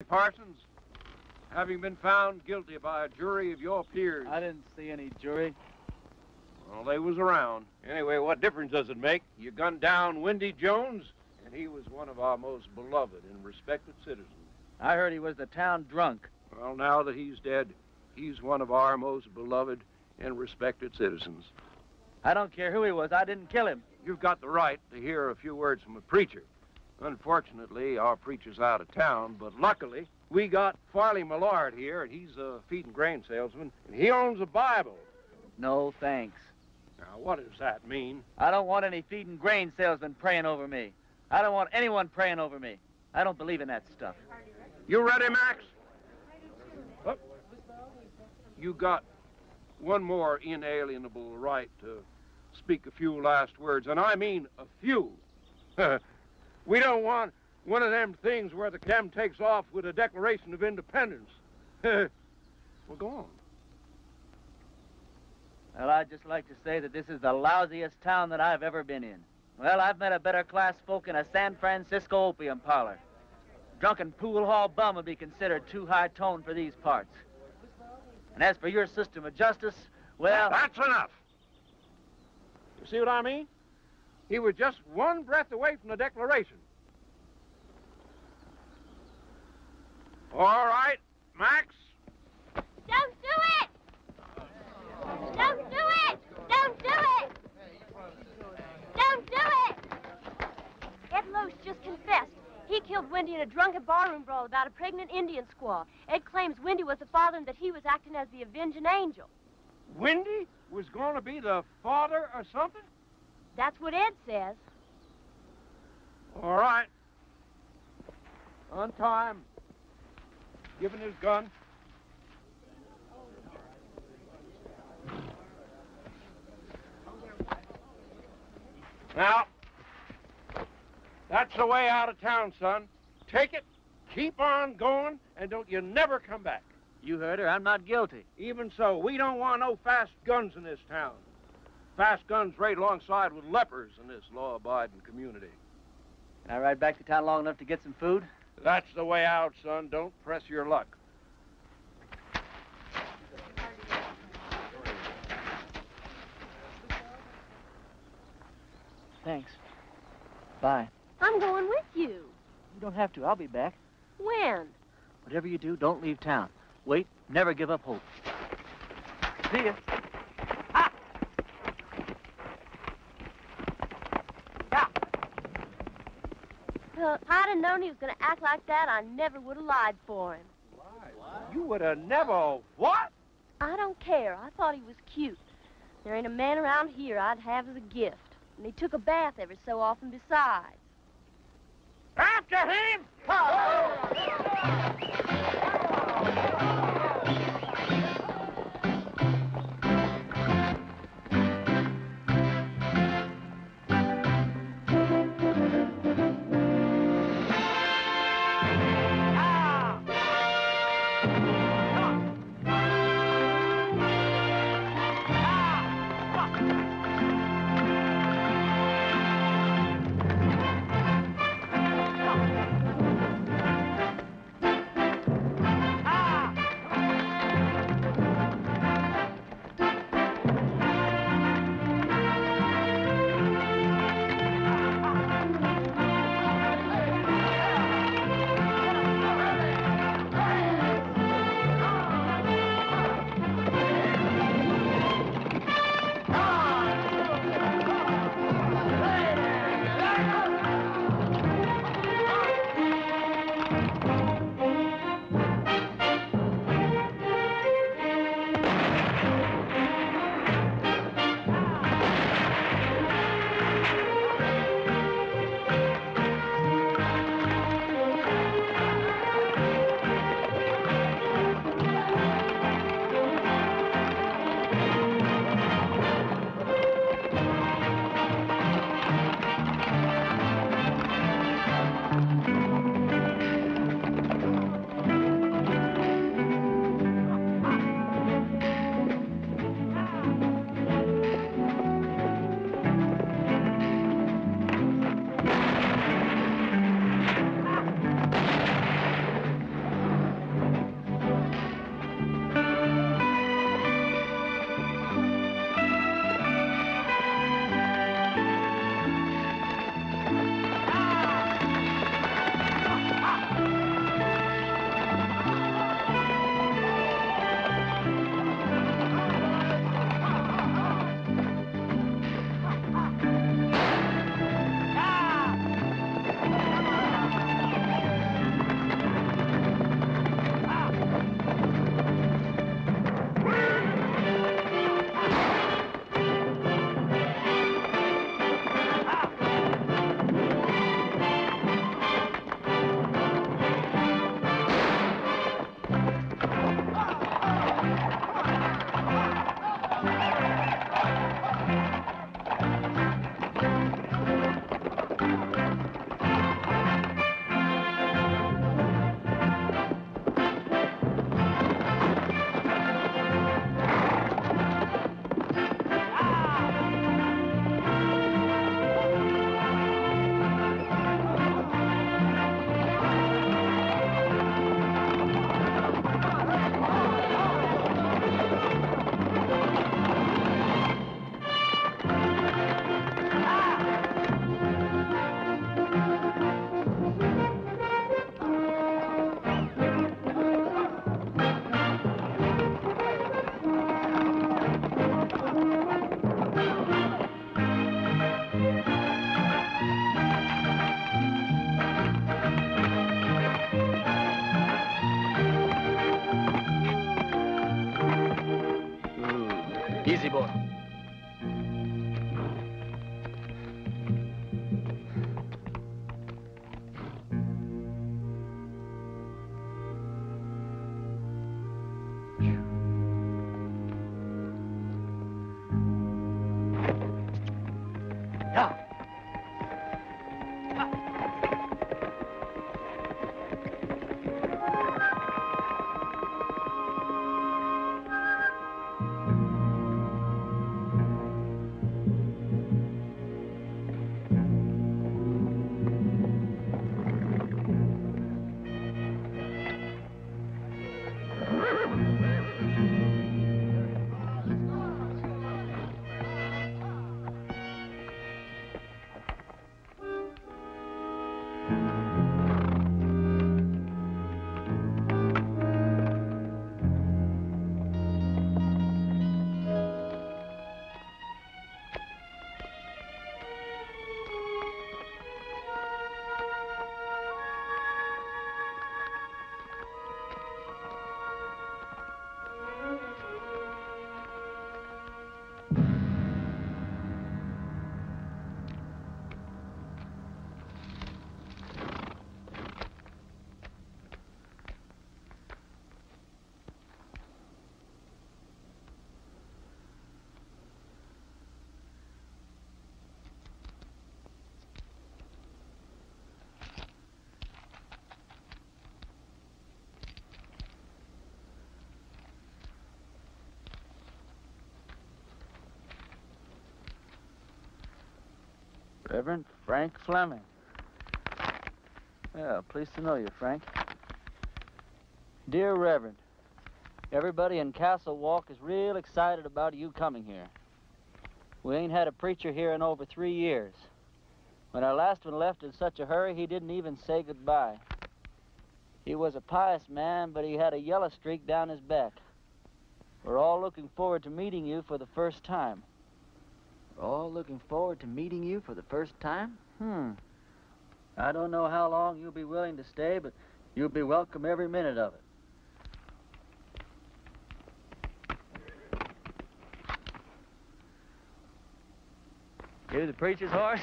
Parsons, having been found guilty by a jury of your peers. I didn't see any jury. Well, they was around. Anyway, what difference does it make? You gunned down Windy Jones, and he was one of our most beloved and respected citizens. I heard he was the town drunk. Well, now that he's dead, he's one of our most beloved and respected citizens. I don't care who he was. I didn't kill him. You've got the right to hear a few words from a preacher. Unfortunately, our preacher's out of town, but luckily, we got Farley Millard here, and he's a feed and grain salesman, and he owns a Bible. No, thanks. Now, what does that mean? I don't want any feed and grain salesman praying over me. I don't want anyone praying over me. I don't believe in that stuff. You ready, Max? Oh. You got one more inalienable right to speak a few last words, and I mean a few. We don't want one of them things where the cam takes off with a Declaration of Independence. Well, go on. Well, I'd just like to say that this is the lousiest town that I've ever been in. Well, I've met a better class folk in a San Francisco opium parlor. Drunken pool hall bum would be considered too high tone for these parts. And as for your system of justice, well... That's enough. You see what I mean? He was just one breath away from the Declaration. All right, Max. Don't do it! Don't do it! Don't do it! Don't do it! Ed Loach just confessed. He killed Windy in a drunken barroom brawl about a pregnant Indian squaw. Ed claims Windy was the father and that he was acting as the avenging angel. Windy was going to be the father or something? That's what Ed says. All right. On time. Give him his gun. Now, that's the way out of town, son. Take it, keep on going, and don't you never come back. You heard her. I'm not guilty. Even so, we don't want no fast guns in this town. Fast guns right alongside with lepers in this law-abiding community. Can I ride back to town long enough to get some food? That's the way out, son. Don't press your luck. Thanks. Bye. I'm going with you. You don't have to. I'll be back. When? Whatever you do, don't leave town. Wait, never give up hope. See ya. Ah! Well, if I'd have known he was going to act like that, I never would have lied for him. Lied? You would have never... What? I don't care. I thought he was cute. There ain't a man around here I'd have as a gift. And he took a bath every so often besides. After him! Easy, boy. Reverend Frank Fleming. Yeah, pleased to know you, Frank. Dear Reverend, everybody in Castle Walk is real excited about you coming here. We ain't had a preacher here in over 3 years. When our last one left in such a hurry, he didn't even say goodbye. He was a pious man, but he had a yellow streak down his back. We're all looking forward to meeting you for the first time. All looking forward to meeting you for the first time? I don't know how long you'll be willing to stay, but you'll be welcome every minute of it. You the preacher's horse?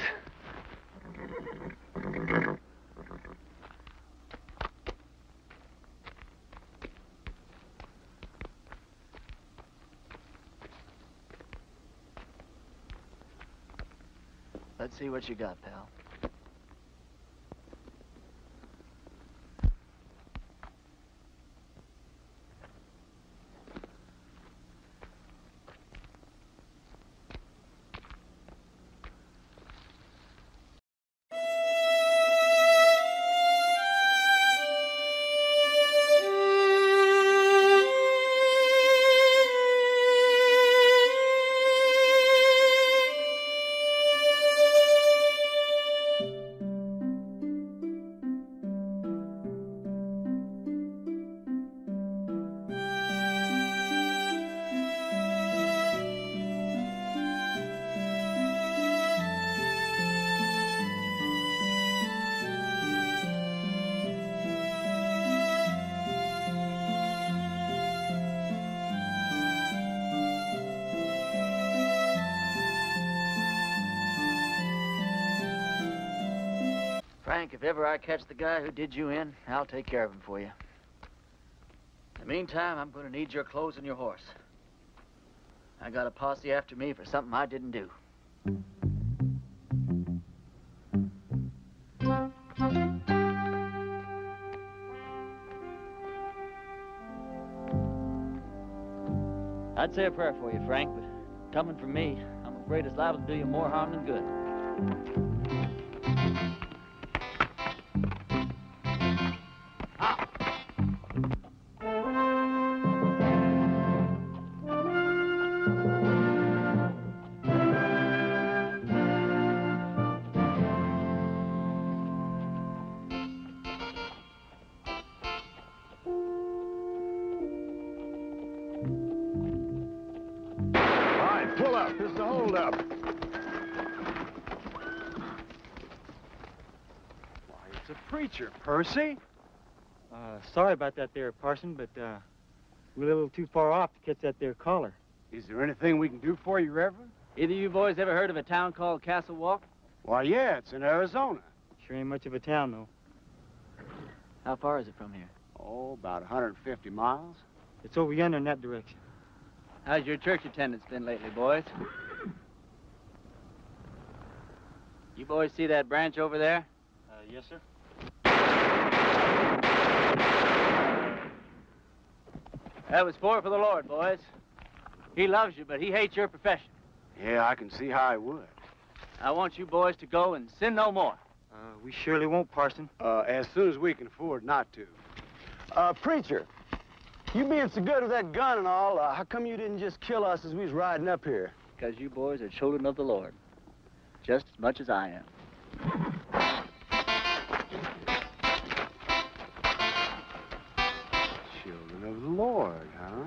Let's see what you got, pal. Frank, if ever I catch the guy who did you in, I'll take care of him for you. In the meantime, I'm going to need your clothes and your horse. I got a posse after me for something I didn't do. I'd say a prayer for you, Frank, but coming from me, I'm afraid it's liable to do you more harm than good. Preacher, Percy. Sorry about that there, Parson, but we're a little too far off to catch that there caller. Is there anything we can do for you, Reverend? Either you boys ever heard of a town called Castle Walk? Why, yeah, it's in Arizona. Sure ain't much of a town, though. How far is it from here? Oh, about 150 miles. It's over yonder in that direction. How's your church attendance been lately, boys? You boys see that branch over there? Yes, sir. That was for the Lord, boys. He loves you, but he hates your profession. Yeah, I can see how I would. I want you boys to go and sin no more. We surely won't, Parson. As soon as we can afford not to. Preacher, you being so good with that gun and all, how come you didn't just kill us as we was riding up here? Because you boys are children of the Lord, just as much as I am. Children of the Lord, huh?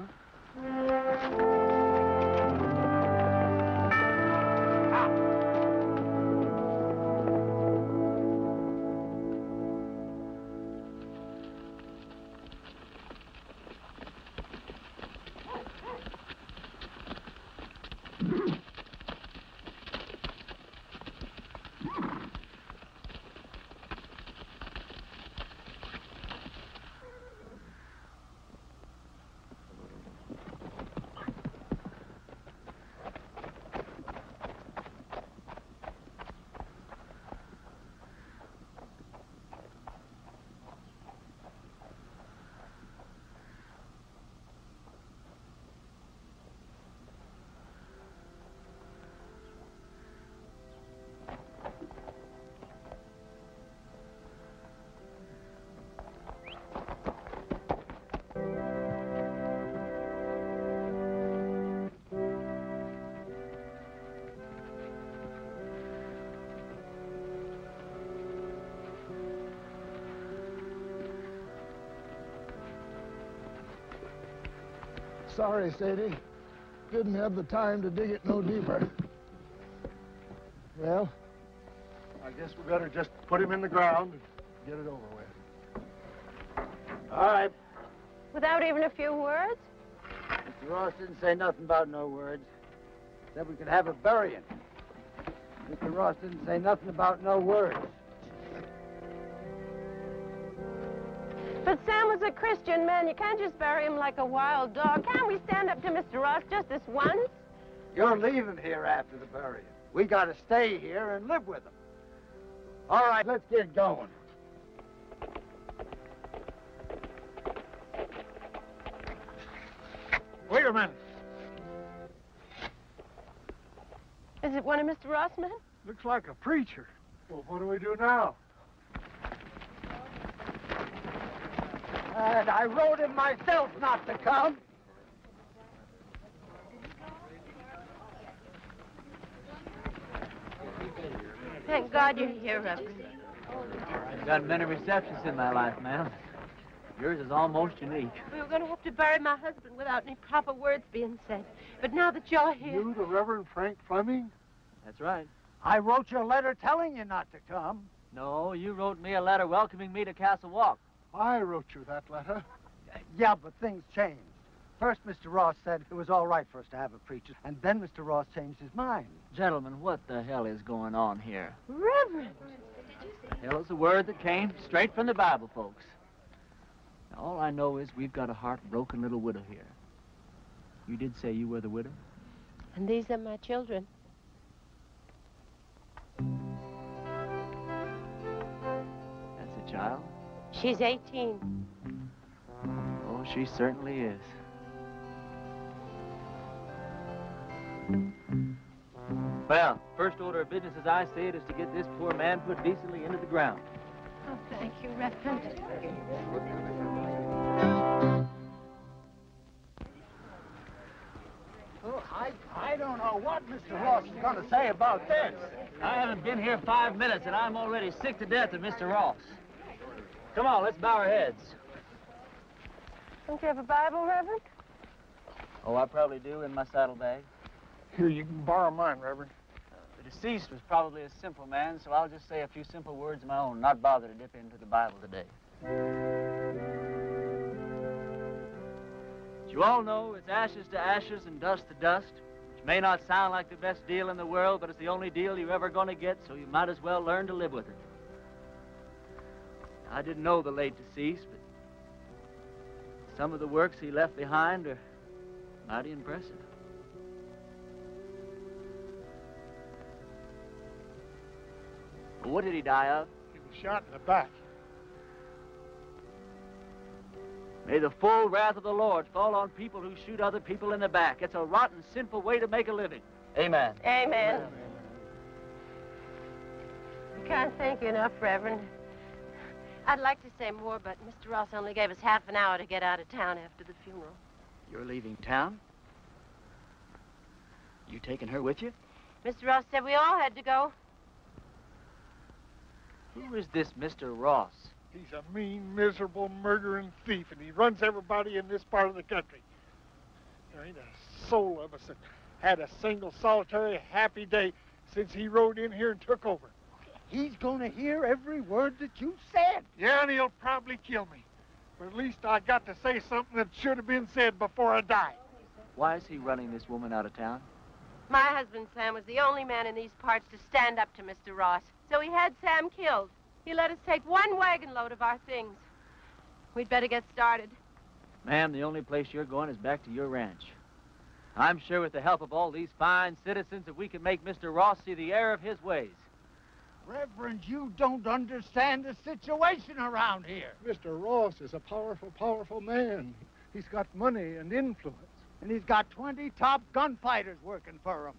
Sorry, Sadie. Didn't have the time to dig it no deeper. Well, I guess we better just put him in the ground and get it over with. All right. Without even a few words? Mr. Ross didn't say nothing about no words. Said we could have a burying. Mr. Ross didn't say nothing about no words. But Sam was a Christian man. You can't just bury him like a wild dog. Can't we stand up to Mr. Ross just this once? You're leaving here after the burying. We got to stay here and live with him. All right, let's get going. Wait a minute. Is it one of Mr. Ross' men? Looks like a preacher. Well, what do we do now? And I wrote him myself not to come. Thank God you're here, Reverend. I've got many receptions in my life, ma'am. Yours is almost unique. We were going to have to bury my husband without any proper words being said. But now that you're here... You, the Reverend Frank Fleming? That's right. I wrote you a letter telling you not to come. No, you wrote me a letter welcoming me to Castle Walk. I wrote you that letter. Yeah, but things changed. First, Mr. Ross said it was all right for us to have a preacher, and then Mr. Ross changed his mind. Gentlemen, what the hell is going on here? Reverend! Hell is a word that came straight from the Bible, folks. Now, all I know is we've got a heartbroken little widow here. You did say you were the widow? And these are my children. That's a child? She's 18. Oh, she certainly is. Well, first order of business as I see it is to get this poor man put decently into the ground. Oh, thank you, Reverend. Oh, I don't know what Mr. Ross is going to say about this. I haven't been here 5 minutes, and I'm already sick to death of Mr. Ross. Come on, let's bow our heads. Don't you have a Bible, Reverend? Oh, I probably do in my saddlebag. Here, you can borrow mine, Reverend. The deceased was probably a simple man, so I'll just say a few simple words of my own, not bother to dip into the Bible today. It's You all know it's ashes to ashes and dust to dust, which may not sound like the best deal in the world, but it's the only deal you're ever going to get, so you might as well learn to live with it. I didn't know the late deceased, but some of the works he left behind are mighty impressive. Well, what did he die of? He was shot in the back. May the full wrath of the Lord fall on people who shoot other people in the back. It's a rotten, sinful way to make a living. Amen. Amen. I can't thank you enough, Reverend. I'd like to say more, but Mr. Ross only gave us half an hour to get out of town after the funeral. You're leaving town? You taking her with you? Mr. Ross said we all had to go. Who is this Mr. Ross? He's a mean, miserable, murdering thief, and he runs everybody in this part of the country. There ain't a soul of us that had a single, solitary, happy day since he rode in here and took over. He's going to hear every word that you said. Yeah, and he'll probably kill me. But at least I got to say something that should have been said before I died. Why is he running this woman out of town? My husband, Sam, was the only man in these parts to stand up to Mr. Ross. So he had Sam killed. He let us take one wagon load of our things. We'd better get started. Ma'am, the only place you're going is back to your ranch. I'm sure with the help of all these fine citizens that we can make Mr. Ross see the error of his ways. Reverend, you don't understand the situation around here. Mr. Ross is a powerful, powerful man. He's got money and influence. And he's got 20 top gunfighters working for him.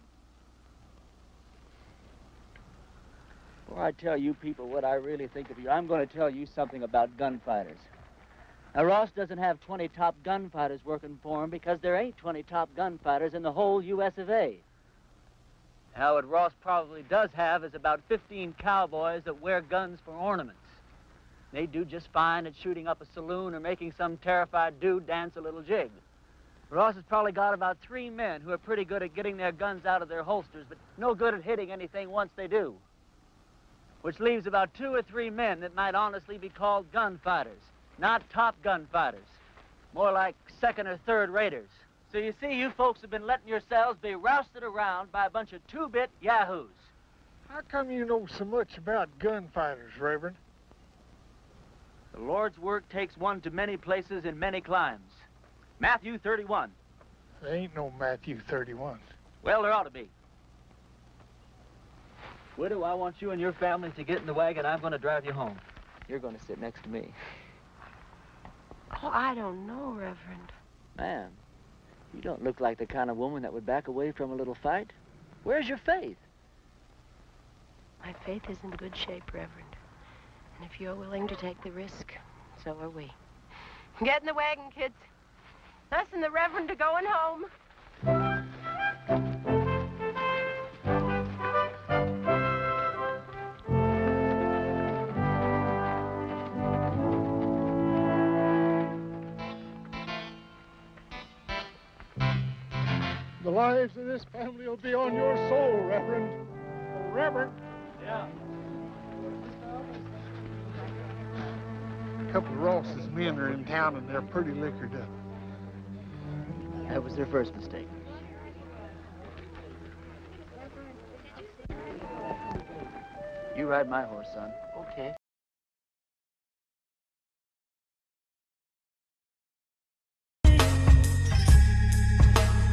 Before I tell you people what I really think of you, I'm going to tell you something about gunfighters. Now, Ross doesn't have 20 top gunfighters working for him because there ain't 20 top gunfighters in the whole U.S. of A. Now, what Ross probably does have is about 15 cowboys that wear guns for ornaments. They do just fine at shooting up a saloon or making some terrified dude dance a little jig. Ross has probably got about 3 men who are pretty good at getting their guns out of their holsters, but no good at hitting anything once they do. Which leaves about 2 or 3 men that might honestly be called gunfighters. Not top gunfighters. More like second or third raters. So you see, you folks have been letting yourselves be rousted around by a bunch of two-bit yahoos. How come you know so much about gunfighters, Reverend? The Lord's work takes one to many places in many climes. Matthew 31. There ain't no Matthew 31. Well, there ought to be. Widow, I want you and your family to get in the wagon. I'm going to drive you home. You're going to sit next to me. Oh, I don't know, Reverend. Ma'am, you don't look like the kind of woman that would back away from a little fight. Where's your faith? My faith is in good shape, Reverend. And if you're willing to take the risk, so are we. Get in the wagon, kids. Us and the Reverend are going home. The lives of this family will be on your soul, Reverend. Oh, Reverend. Yeah. A couple of Ross's men are in town, and they're pretty liquored up. That was their first mistake. You ride my horse, son. Okay.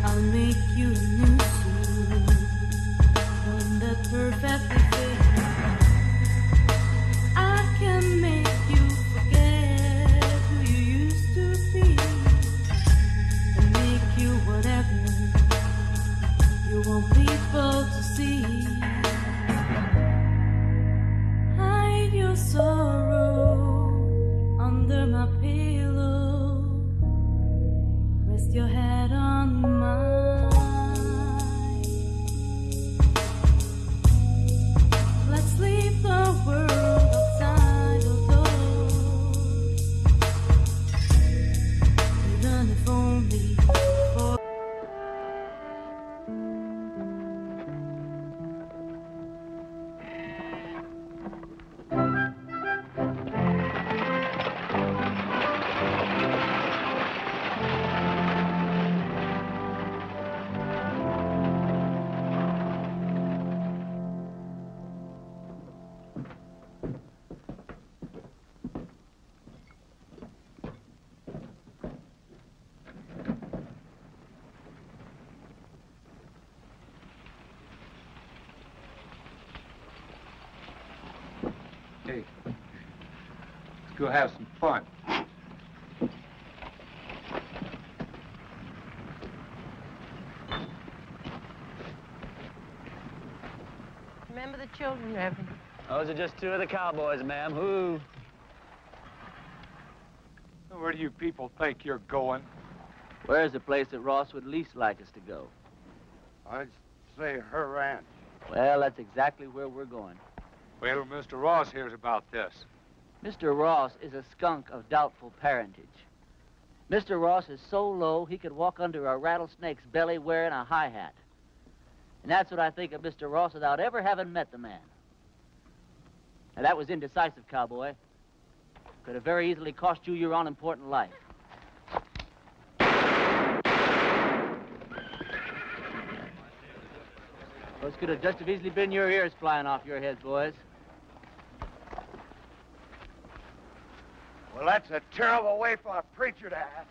I'll make you a new suit, one that's perfectly fit. I can make you forget who you used to be, and make you whatever you want people to see. I go have some fun. Remember the children, Reverend. Those are just two of the cowboys, ma'am. Who? Where do you people think you're going? Where's the place that Ross would least like us to go? I'd say her ranch. Well, that's exactly where we're going. Wait till Mr. Ross hears about this. Mr. Ross is a skunk of doubtful parentage. Mr. Ross is so low he could walk under a rattlesnake's belly wearing a high hat. And that's what I think of Mr. Ross without ever having met the man. Now, that was indecisive, cowboy. Could have very easily cost you your unimportant life. Those could have just as easily been your ears flying off your heads, boys. Well, that's a terrible way for a preacher to act.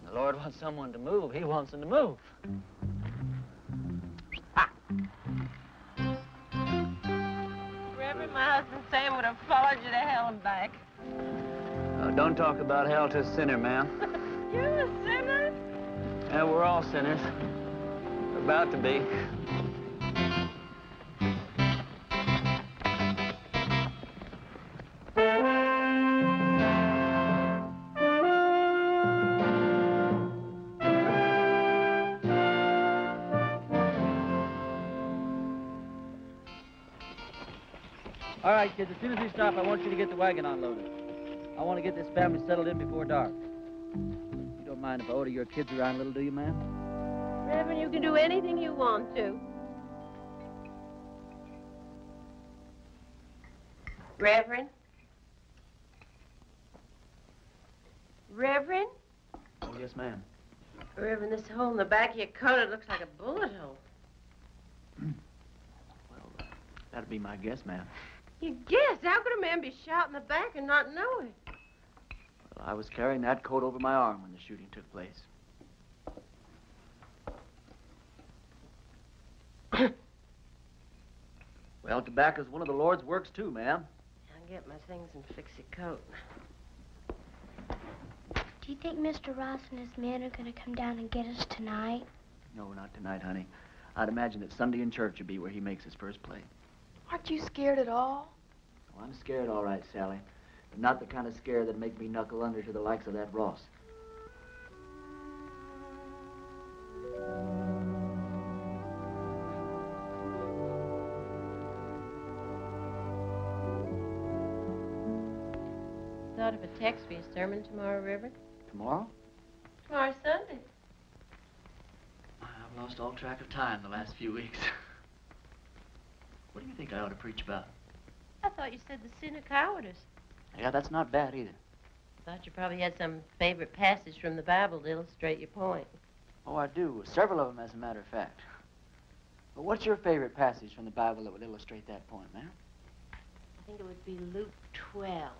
The Lord wants someone to move. He wants them to move. Reverend, my husband Sam would have followed you to hell and back. Oh, don't talk about hell to a sinner, ma'am. You're a sinner? Yeah, we're all sinners. We're about to be. All right, kids, as soon as we stop, I want you to get the wagon unloaded. I want to get this family settled in before dark. You don't mind if I order your kids around a little, do you, ma'am? Reverend, you can do anything you want to. Reverend? Reverend? Oh, yes, ma'am. Reverend, this hole in the back of your coat, it looks like a bullet hole. Well, that'd be my guess, ma'am. You guess? How could a man be shot in the back and not know it? Well, I was carrying that coat over my arm when the shooting took place. Well, tobacco's one of the Lord's works, too, ma'am. I'll get my things and fix your coat. Do you think Mr. Ross and his men are going to come down and get us tonight? No, not tonight, honey. I'd imagine that Sunday in church would be where he makes his first play. Aren't you scared at all? Oh, I'm scared, all right, Sally. But not the kind of scare that'd make me knuckle under to the likes of that Ross. Thought of a text for your sermon tomorrow, Reverend? Tomorrow? Tomorrow's Sunday. I've lost all track of time the last few weeks. What do you think I ought to preach about? I thought you said the sin of cowardice. Yeah, that's not bad either. Thought you probably had some favorite passage from the Bible to illustrate your point. Oh, I do. Several of them, as a matter of fact. But what's your favorite passage from the Bible that would illustrate that point, ma'am? I think it would be Luke 12.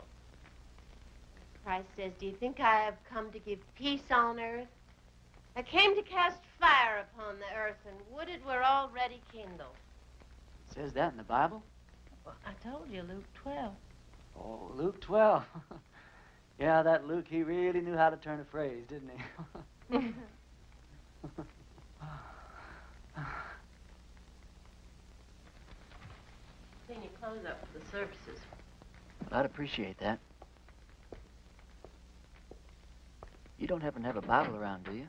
Christ says, do you think I have come to give peace on earth? I came to cast fire upon the earth, and would it were already kindled. It says that in the Bible? Well, I told you, Luke 12. Oh, Luke 12. Yeah, that Luke, he really knew how to turn a phrase, didn't he? Clean your clothes up for the services. Well, I'd appreciate that. You don't happen to have a Bible around, do you?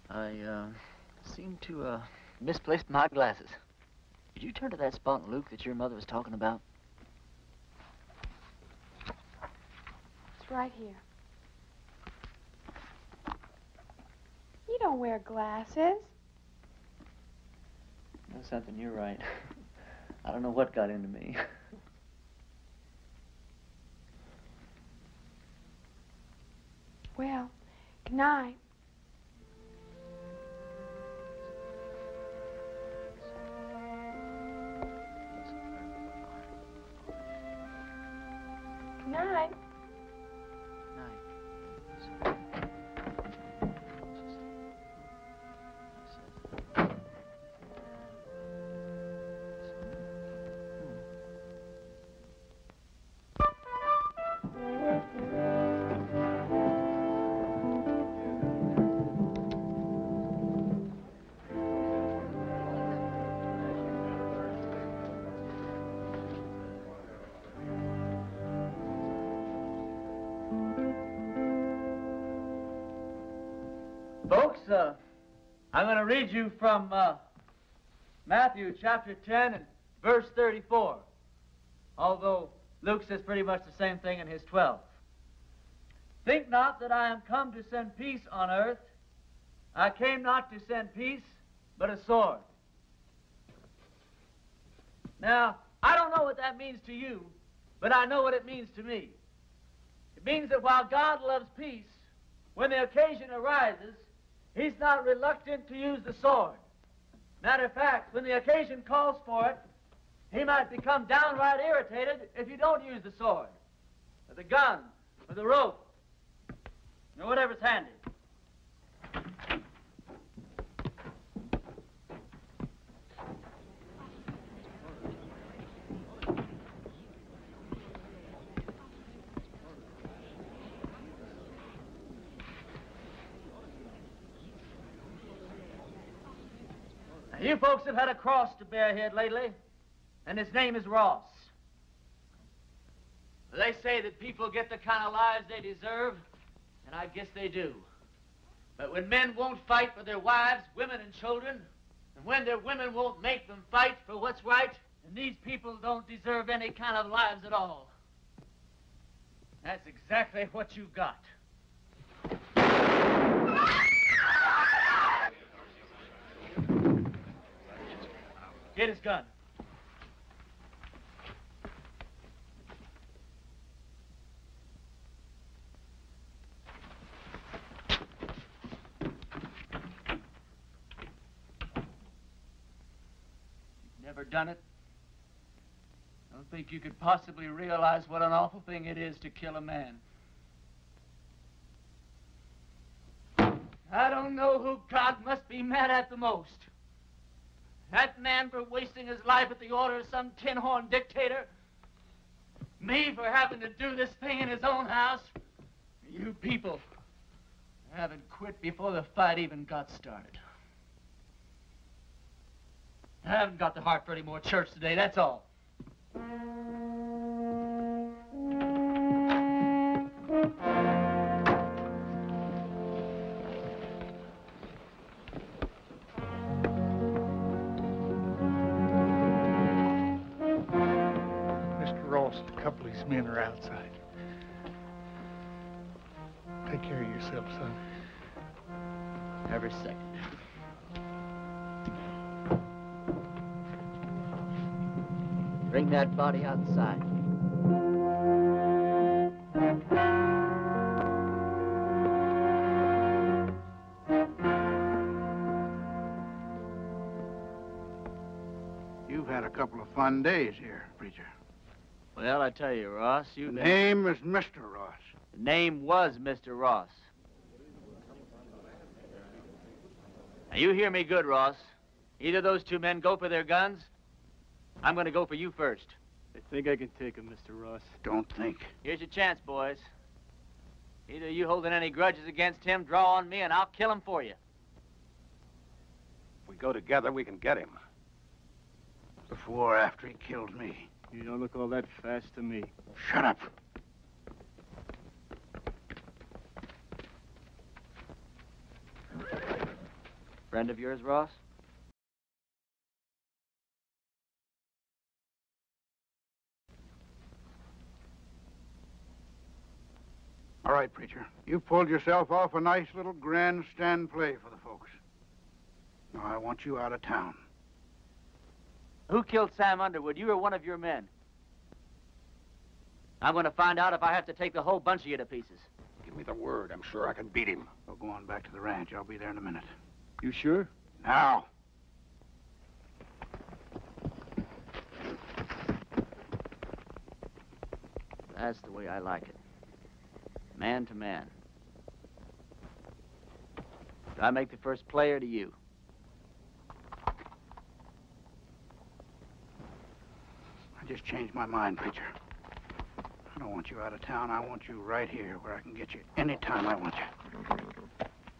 I, seem to, misplaced my glasses. Did you turn to that spot in Luke that your mother was talking about? It's right here. You don't wear glasses. No, something, you're right. I don't know what got into me. Well, good night. Good night. Night. folks, I'm going to read you from Matthew chapter 10 and verse 34. Although Luke says pretty much the same thing in his 12. Think not that I am come to send peace on earth. I came not to send peace, but a sword. Now, I don't know what that means to you, but I know what it means to me. It means that while God loves peace, when the occasion arises, he's not reluctant to use the sword. Matter of fact, when the occasion calls for it, he might become downright irritated if you don't use the sword, or the gun, or the rope, or whatever's handy. You folks have had a cross to bear here lately, and his name is Ross. They say that people get the kind of lives they deserve, and I guess they do. But when men won't fight for their wives, women, and children, and when their women won't make them fight for what's right, then these people don't deserve any kind of lives at all. That's exactly what you got. Get his gun. You've never done it? I don't think you could possibly realize what an awful thing it is to kill a man. I don't know who God must be mad at the most. That man for wasting his life at the order of some tin-horn dictator? Me for having to do this thing in his own house? You people haven't quit before the fight even got started. I haven't got the heart for any more church today, that's all. A couple of these men are outside. Take care of yourself, son. Every second. Bring that body outside. You've had a couple of fun days here, preacher. Well, I tell you, Ross, The name is Mr. Ross. The name was Mr. Ross. Now, you hear me good, Ross. Either those two men go for their guns, I'm going to go for you first. I think I can take him, Mr. Ross. Don't think. Here's your chance, boys. Either you holding any grudges against him, draw on me, and I'll kill him for you. If we go together, we can get him. Before or after he kills me. You don't look all that fast to me. Shut up. Friend of yours, Ross? All right, preacher. You've pulled yourself off a nice little grandstand play for the folks. Now, I want you out of town. Who killed Sam Underwood, you or one of your men? I'm going to find out if I have to take the whole bunch of you to pieces. Give me the word. I'm sure I can beat him. Well, go on back to the ranch. I'll be there in a minute. You sure? Now. That's the way I like it. Man to man. Do I make the first play or do you? I just changed my mind, preacher. I don't want you out of town. I want you right here where I can get you anytime I want you.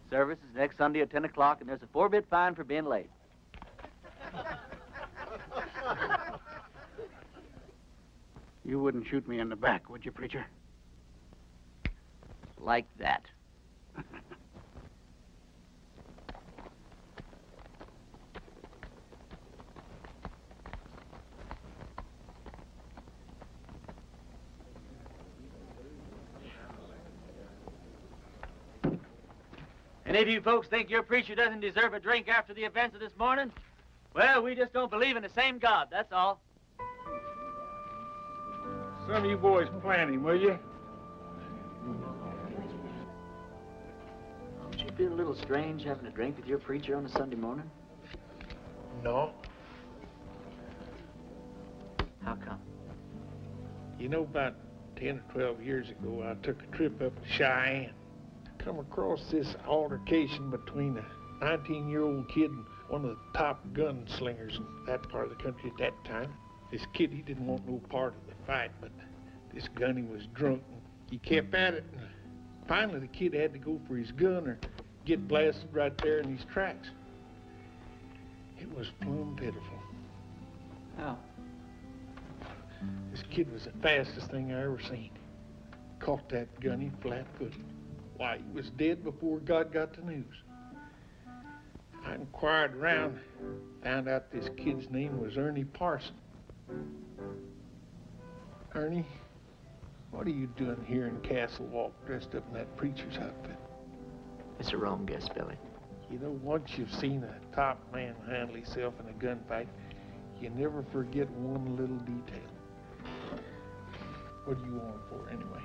Service is next Sunday at 10 o'clock, and there's a 4-bit fine for being late. You wouldn't shoot me in the back, would you, preacher? Like that. Any of you folks think your preacher doesn't deserve a drink after the events of this morning? Well, we just don't believe in the same God, that's all. Some of you boys plan him, will you? Don't you feel a little strange having a drink with your preacher on a Sunday morning? No. How come? You know, about 10 or 12 years ago, I took a trip up to Cheyenne. Come across this altercation between a 19-year-old kid and one of the top gunslingers in that part of the country at that time. This kid, he didn't want no part of the fight, but this gunny was drunk, and he kept at it. And finally, the kid had to go for his gun or get blasted right there in his tracks. It was plumb pitiful. How? This kid was the fastest thing I ever seen. Caught that gunny flat-footed. Why, he was dead before God got the news. I inquired around, found out this kid's name was Ernie Parson. Ernie, what are you doing here in Castle Walk dressed up in that preacher's outfit? It's a wrong guess, Billy. You know, once you've seen a top man handle himself in a gunfight, you never forget one little detail. What do you want it for, anyway?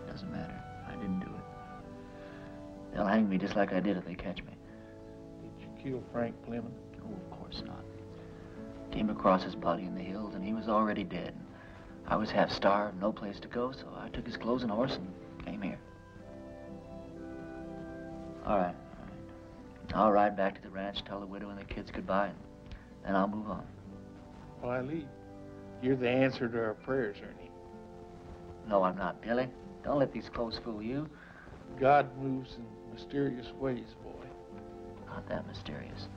Doesn't matter. I didn't do it. They'll hang me just like I did if they catch me. Did you kill Frank Fleming? Oh, of course not. Came across his body in the hills, and he was already dead. I was half starved, no place to go, so I took his clothes and horse and came here. All right. I'll ride back to the ranch, tell the widow and the kids goodbye, and then I'll move on. Why, Lee, you're the answer to our prayers, Ernie. No, I'm not, Billy. Don't let these clothes fool you. God moves in mysterious ways, boy. Not that mysterious.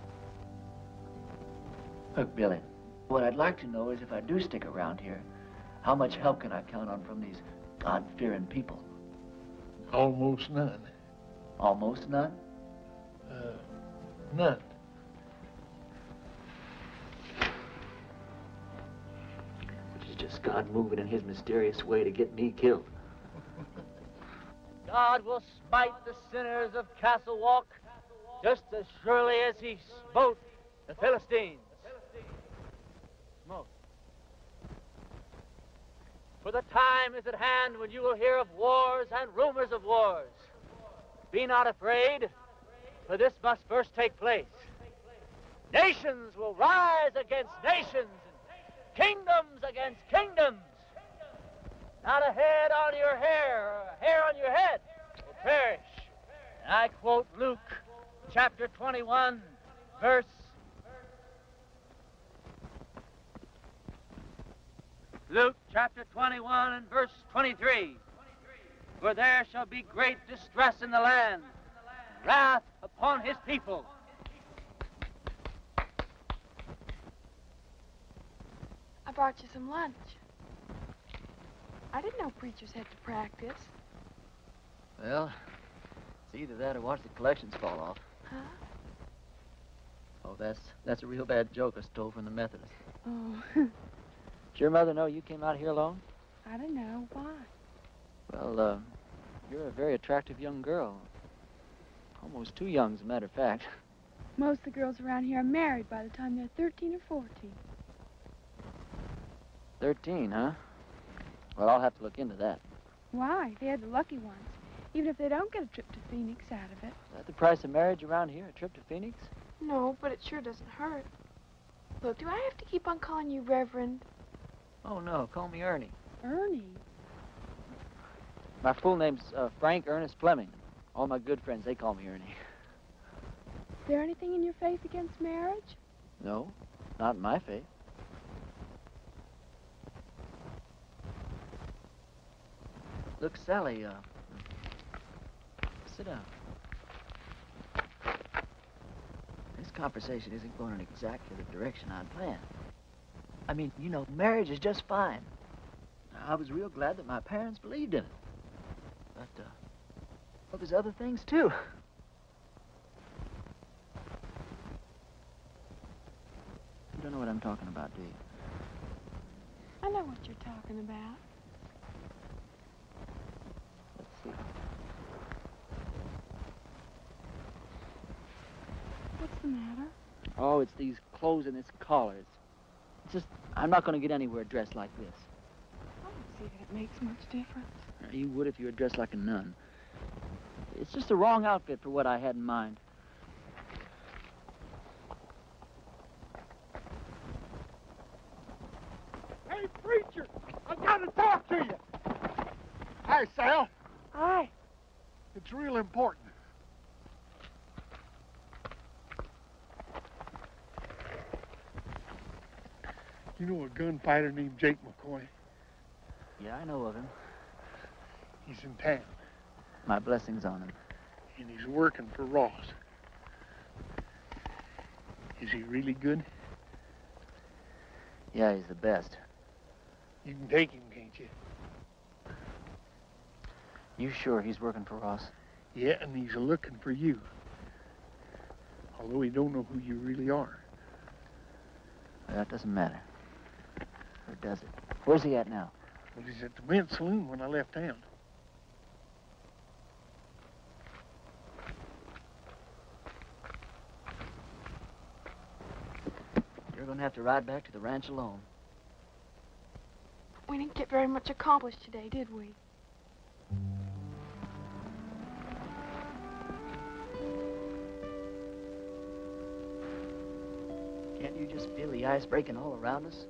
Look, Billy, what I'd like to know is if I do stick around here, how much help can I count on from these God-fearing people? Almost none. Almost none? None. Which is just God moving in his mysterious way to get me killed. God will smite the sinners of Castle Walk just as surely as he smote the Philistines. Smote. For the time is at hand when you will hear of wars and rumors of wars. Be not afraid, for this must first take place. Nations will rise against nations, and kingdoms against kingdoms. Not a head on your hair, or a hair on your head will perish. And I quote Luke chapter 21, verse... Luke chapter 21 and verse 23. For there shall be great distress in the land, wrath upon his people. I brought you some lunch. I didn't know preachers had to practice. Well, it's either that or watch the collections fall off. Huh? Oh, that's a real bad joke I stole from the Methodists. Oh. Did your mother know you came out here alone? I don't know. Why? Well, you're a very attractive young girl. Almost too young, as a matter of fact. Most of the girls around here are married by the time they're 13 or 14. 13, huh? Well, I'll have to look into that. Why? They're the lucky ones. Even if they don't get a trip to Phoenix out of it. Is that the price of marriage around here, a trip to Phoenix? No, but it sure doesn't hurt. Look, do I have to keep on calling you Reverend? Oh, no. Call me Ernie. Ernie? My full name's Frank Ernest Fleming. All my good friends, they call me Ernie. Is there anything in your faith against marriage? No, not in my faith. Look, Sally, sit down. This conversation isn't going in exactly the direction I'd planned. I mean, you know, marriage is just fine. I was real glad that my parents believed in it. But, well, there's other things, too. You don't know what I'm talking about, do you? I know what you're talking about. Let's see. the matter? Oh, it's these clothes and this collar. It's just, I'm not going to get anywhere dressed like this. I don't see that it makes much difference. You would if you were dressed like a nun. It's just the wrong outfit for what I had in mind. Hey, preacher, I got to talk to you. Hi, Sal. Hi. It's real important. You know a gunfighter named Jake McCoy? Yeah, I know of him. He's in town, My blessings on him. and he's working for Ross. Is he really good? Yeah, he's the best. You can take him, can't you? You sure he's working for Ross? Yeah, and he's looking for you. Although he don't know who you really are. Well, that doesn't matter. Or does it? Where's he at now? Well, he's at the men's saloon when I left town. You're going to have to ride back to the ranch alone. We didn't get very much accomplished today, did we? Can't you just feel the ice breaking all around us?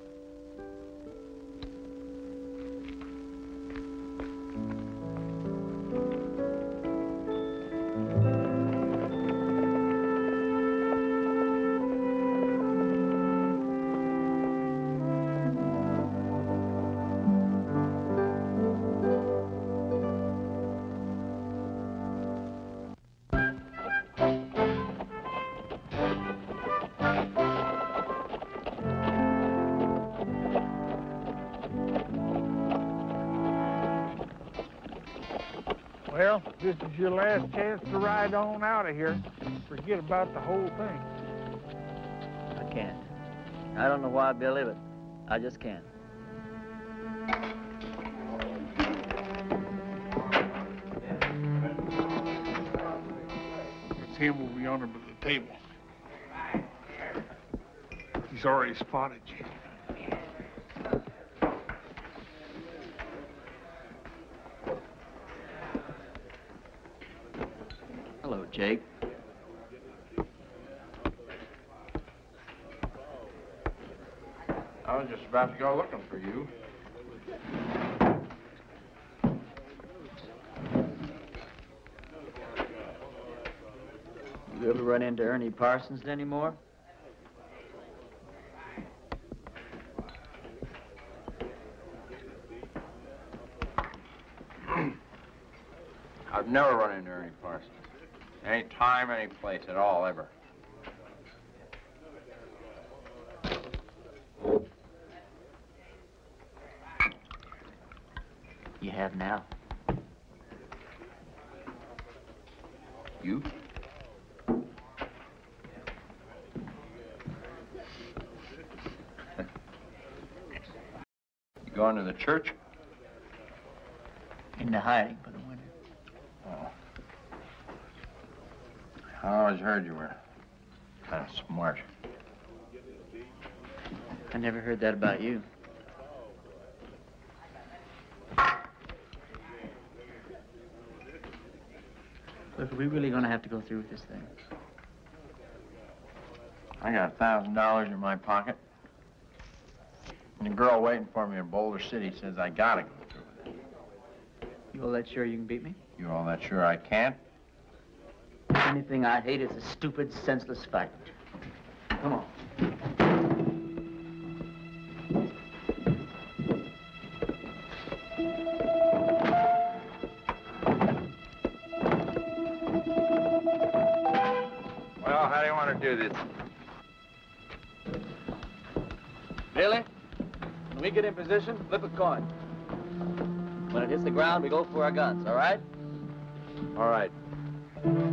Well, this is your last chance to ride on out of here. Forget about the whole thing. I can't. I don't know why, Billy, but I just can't. It's him will be on him at the table. He's already spotted you. Hello, Jake. I was just about to go looking for you. You ever run into Ernie Parsons anymore? I've never run into Ernie Parsons. Any time, any place at all, ever. You have now. You? You going to the church? Into hiding for the winter. Oh. I always heard you were kind of smart. I never heard that about you. Look, are we really going to have to go through with this thing? I got $1,000 in my pocket. And the girl waiting for me in Boulder City says I gotta go through with it. You all that sure you can beat me? You all that sure I can't? Anything I hate is a stupid, senseless fight. Come on. Well, how do you want to do this? Billy, when we get in position, flip a coin. When it hits the ground, we go for our guns, all right? All right.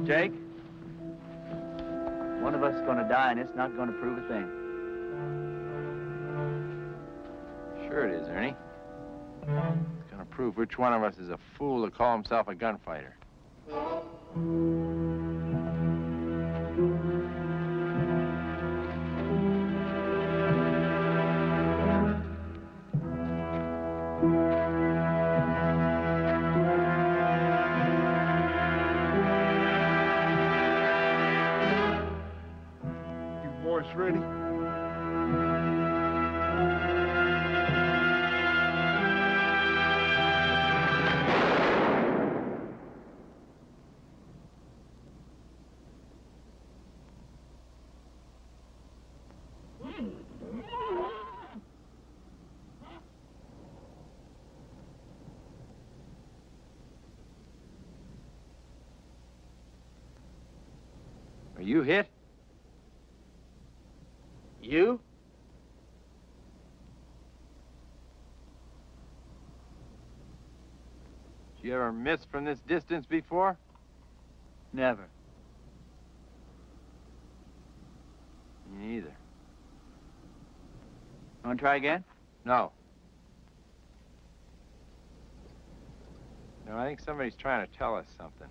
Jake, one of us is going to die, and it's not going to prove a thing. Sure it is, Ernie. It's going to prove which one of us is a fool to call himself a gunfighter. horse ready? Are you hit? You? Did you ever miss from this distance before? Never. Me neither. Want to try again? No. No, I think somebody's trying to tell us something.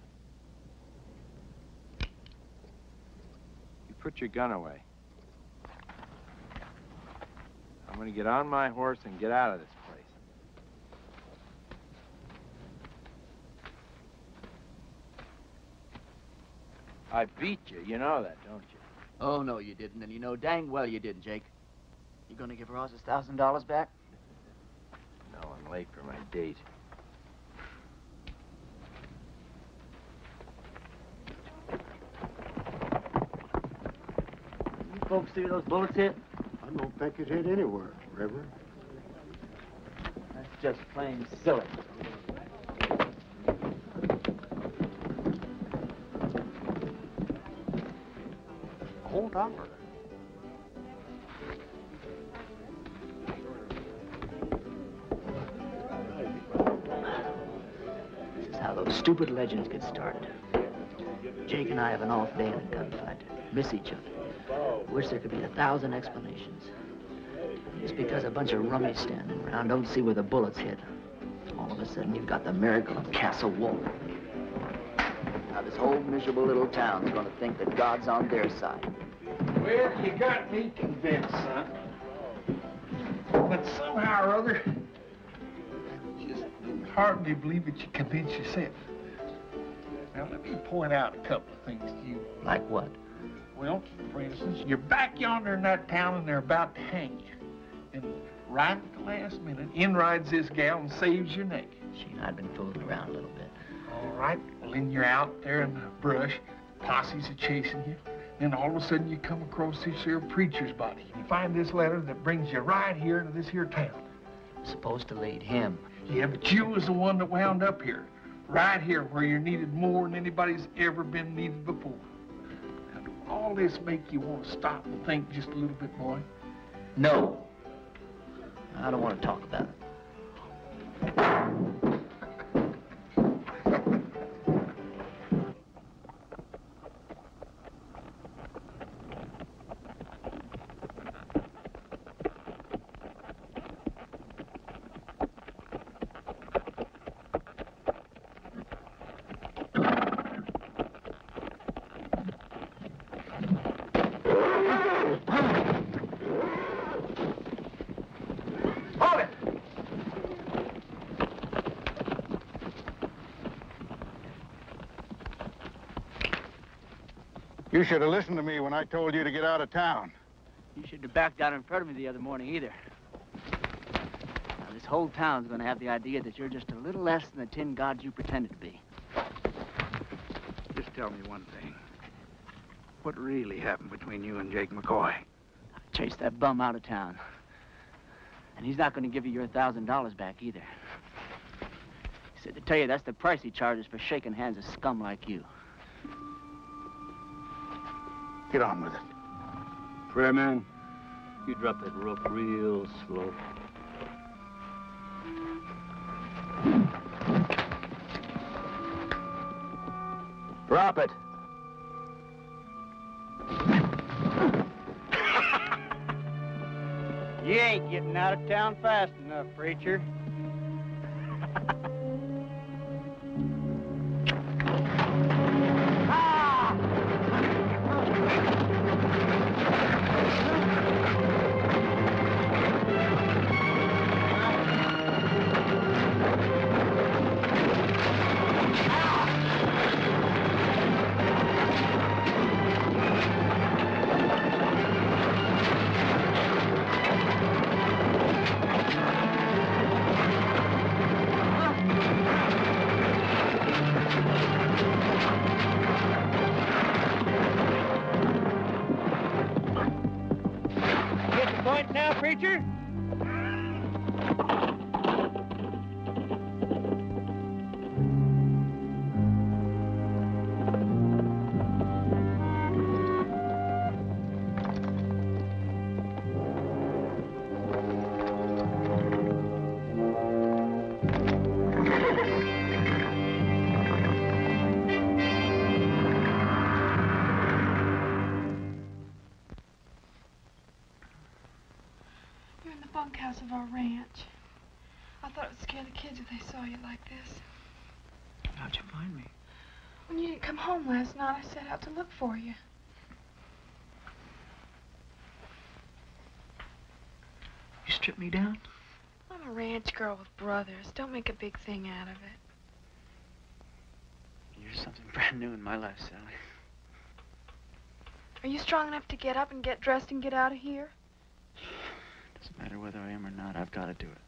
You put your gun away. I'm going to get on my horse and get out of this place. I beat you. You know that, don't you? Oh, no, you didn't, and you know dang well you didn't, Jake. You gonna give Ross his $1,000 back? No, I'm late for my date. You folks see those bullets hit? I don't think it hit anywhere, Reverend. That's just plain silly. Hold on. This is how those stupid legends get started. Jake and I have an off day in a gunfight. Miss each other. Wish there could be 1,000 explanations. Just because a bunch of rummies standing around don't see where the bullets hit. All of a sudden, you've got the miracle of Castle Wolf. Now, this whole miserable little town's gonna think that God's on their side. Well, you got me convinced, son. But somehow or other, I just hardly believe that you convinced yourself. Now, let me point out a couple of things to you. Like what? Well, for instance, you're back yonder in that town and they're about to hang you. And right at the last minute, in rides this gal and saves your neck. She and I'd been fooling around a little bit. All right, well, then you're out there in the brush. Posses are chasing you. Then all of a sudden you come across this here preacher's body. You find this letter that brings you right here to this here town. Supposed to lead him. Yeah, but you was the one that wound up here. Right here where you're needed more than anybody's ever been needed before. Now, do all this make you want to stop and think just a little bit, boy? No. I don't want to talk about it. You should have listened to me when I told you to get out of town. You shouldn't have backed down in front of me the other morning either. Now, this whole town's gonna have the idea that you're just a little less than the tin god you pretended to be. Just tell me one thing. What really happened between you and Jake McCoy? I chased that bum out of town. And he's not gonna give you your $1,000 back either. He said to tell you that's the price he charges for shaking hands with scum like you. Get on with it. Prayer man, you drop that rope real slow. Drop it. You ain't getting out of town fast enough, preacher. now, preacher? Bunkhouse of our ranch. I thought it would scare the kids if they saw you like this. How'd you find me? When you didn't come home last night, I set out to look for you. You stripped me down? I'm a ranch girl with brothers. Don't make a big thing out of it. You're something brand new in my life, Sally. Are you strong enough to get up and get dressed and get out of here? Doesn't matter whether I am or not, I've got to do it.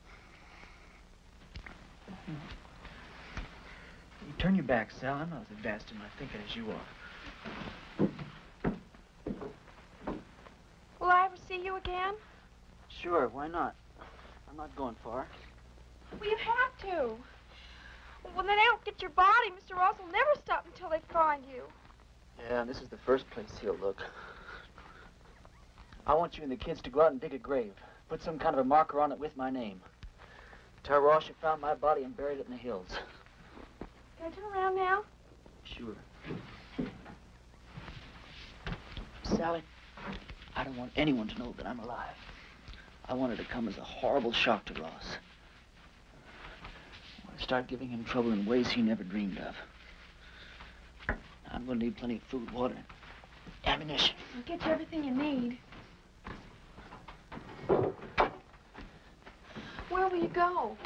You turn your back, Sal. I'm not as advanced in my thinking as you are. Will I ever see you again? Sure, why not? I'm not going far. Well, you have to. When they don't get your body, Mr. Ross will never stop until they find you. Yeah, and this is the first place he'll look. I want you and the kids to go out and dig a grave. Put some kind of a marker on it with my name. Tell Ross you found my body and buried it in the hills. Can I turn around now? Sure. Sally, I don't want anyone to know that I'm alive. I want it to come as a horrible shock to Ross. I want to start giving him trouble in ways he never dreamed of. I'm going to need plenty of food, water, and ammunition. I'll get you everything you need. Where will you go?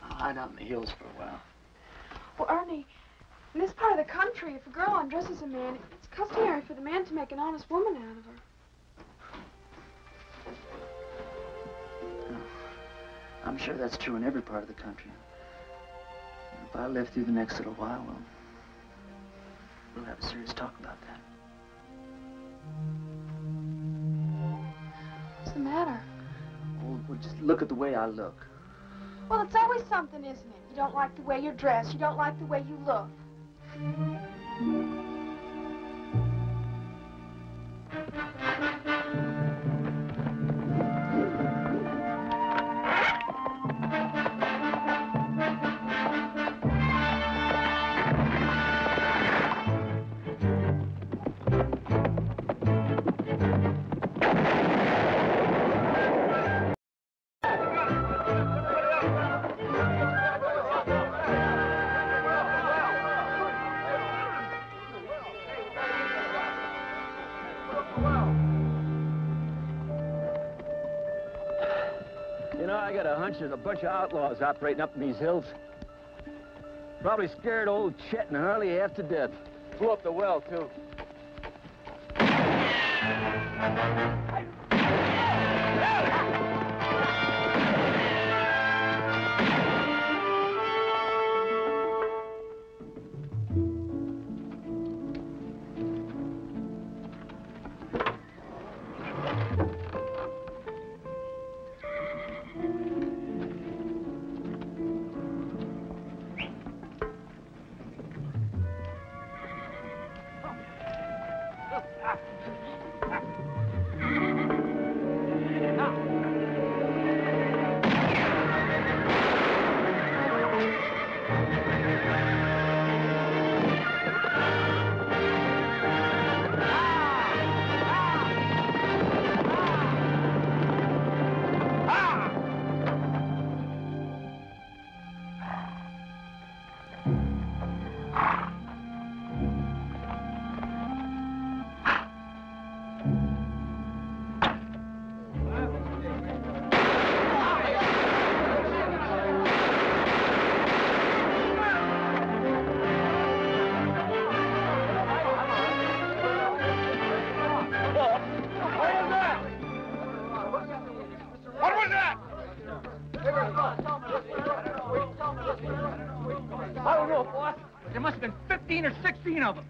I'll hide out in the hills for a while. Well, Ernie, in this part of the country, if a girl undresses a man, it's customary for the man to make an honest woman out of her. I'm sure that's true in every part of the country. If I live through the next little while, we'll have a serious talk about that. What's the matter? Well, just look at the way I look. Well, it's always something, isn't it? You don't like the way you're dressed. You don't like the way you look. There's a bunch of outlaws operating up in these hills. Probably scared old Chet and Harley half to death. Blew up the well, too. I don't know, boss. There must have been 15 or 16 of them.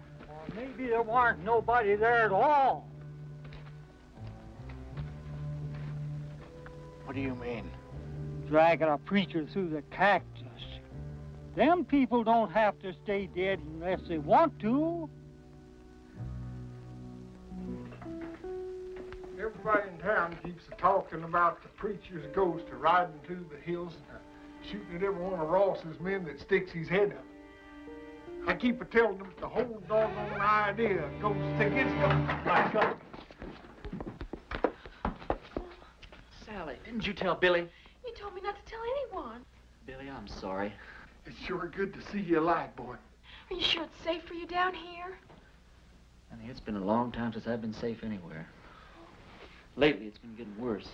Maybe there weren't nobody there at all. What do you mean? Dragging a preacher through the cactus. Them people don't have to stay dead unless they want to. Everybody in town keeps talking about the preacher's ghost riding through the hills and shooting at every one of Ross's men that sticks his head up. I keep telling them the whole doggone idea goes against them. Back up. Sally, didn't you tell Billy? You told me not to tell anyone. Billy, I'm sorry. It's sure good to see you alive, boy. Are you sure it's safe for you down here? I think it's been a long time since I've been safe anywhere. Lately, it's been getting worse.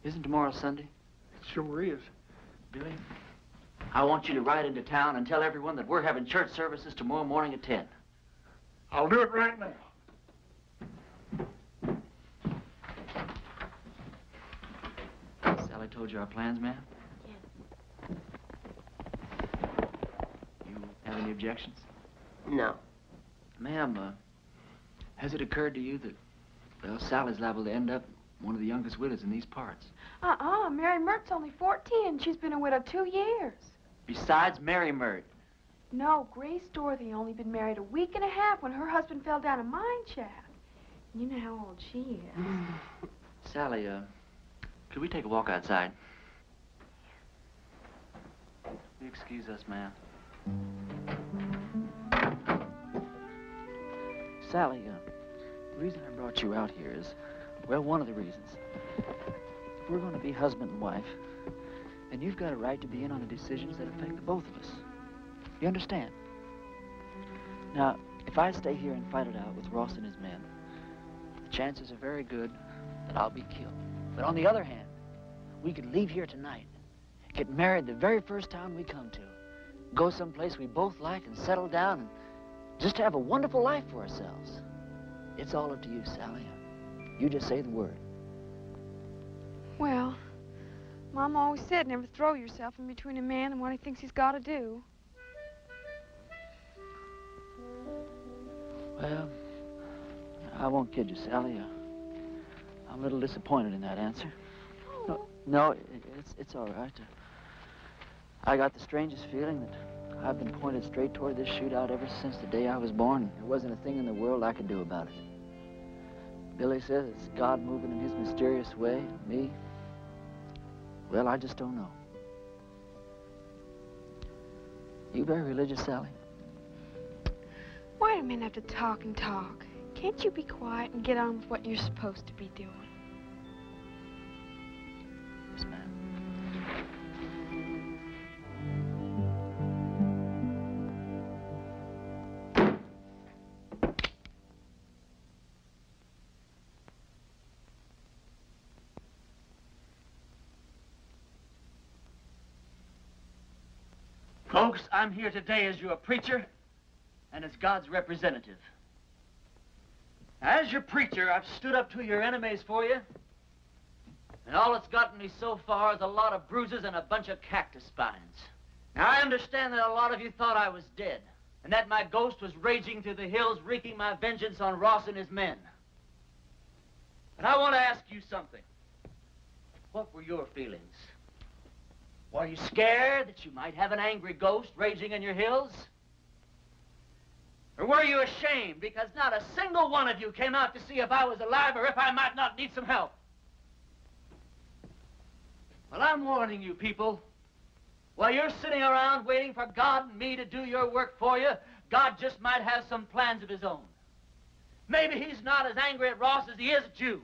Isn't tomorrow Sunday? It sure is. Billy, I want you to ride into town and tell everyone that we're having church services tomorrow morning at 10. I'll do it right now. Sally told you our plans, ma'am? Yes. You have any objections? No. Ma'am, has it occurred to you that, well, Sally's liable to end up one of the youngest widows in these parts? Mary Mert's only 14 and she's been a widow 2 years. Besides Mary Mert. No, Grace Dorothy only been married a week and a half when her husband fell down a mine shaft. You know how old she is. Sally, could we take a walk outside? Will you excuse us, ma'am? Sally, the reason I brought you out here is, well, one of the reasons. If we're going to be husband and wife, then you've got a right to be in on the decisions that affect the both of us. You understand? Now, if I stay here and fight it out with Ross and his men, the chances are very good that I'll be killed. But on the other hand, we could leave here tonight, get married the very first town we come to, go someplace we both like and settle down and just have a wonderful life for ourselves. It's all up to you, Sally. You just say the word. Well, Mom always said never throw yourself in between a man and what he thinks he's got to do. Well, I won't kid you, Sally. I'm a little disappointed in that answer. No, it's all right. I got the strangest feeling that I've been pointed straight toward this shootout ever since the day I was born. There wasn't a thing in the world I could do about it. Billy says it's God moving in his mysterious way. Me? Well, I just don't know. You very religious, Sally? Why do men have to talk and talk? Can't you be quiet and get on with what you're supposed to be doing? Yes, ma'am. Folks, I'm here today as your preacher and as God's representative. As your preacher, I've stood up to your enemies for you, and all it's gotten me so far is a lot of bruises and a bunch of cactus spines. Now, I understand that a lot of you thought I was dead, and that my ghost was raging through the hills, wreaking my vengeance on Ross and his men. But I want to ask you something. What were your feelings? Were you scared that you might have an angry ghost raging in your hills? Or were you ashamed because not a single one of you came out to see if I was alive or if I might not need some help? Well, I'm warning you people. While you're sitting around waiting for God and me to do your work for you, God just might have some plans of his own. Maybe he's not as angry at Ross as he is at you.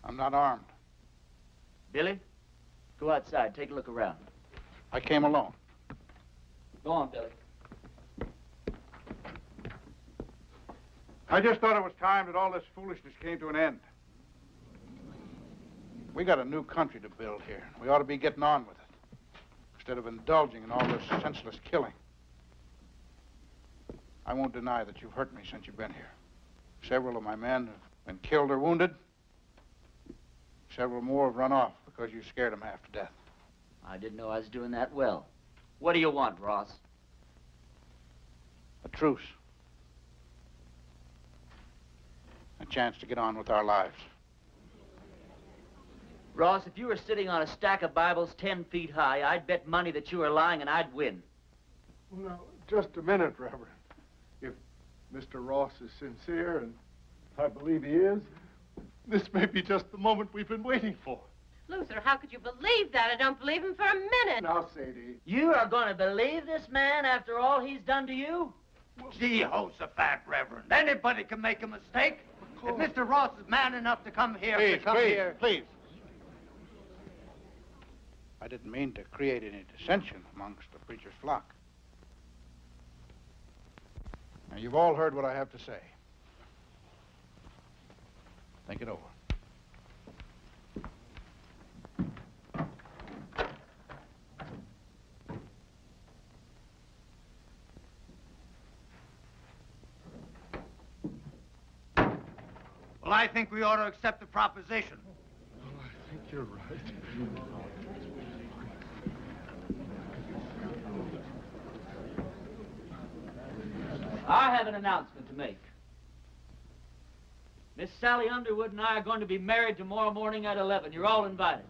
I'm not armed. Billy, go outside, take a look around. I came alone. Go on, Billy. I just thought it was time that all this foolishness came to an end. We got a new country to build here. We ought to be getting on with it, instead of indulging in all this senseless killing. I won't deny that you've hurt me since you've been here. Several of my men have been killed or wounded. Several more have run off because you scared them half to death. I didn't know I was doing that well. What do you want, Ross? A truce. A chance to get on with our lives. Ross, if you were sitting on a stack of Bibles 10 feet high, I'd bet money that you were lying and I'd win. Well, now, just a minute, Reverend. If Mr. Ross is sincere, and I believe he is, this may be just the moment we've been waiting for. Luther, how could you believe that? I don't believe him for a minute. Now, Sadie. You are going to believe this man after all he's done to you? Jehoshaphat, Reverend. Anybody can make a mistake. If Mr. Ross is man enough to come here, Please. I didn't mean to create any dissension amongst the preacher's flock. Now, you've all heard what I have to say. Think it over. Well, I think we ought to accept the proposition. Well, I think you're right. I have an announcement to make. Miss Sally Underwood and I are going to be married tomorrow morning at 11. You're all invited.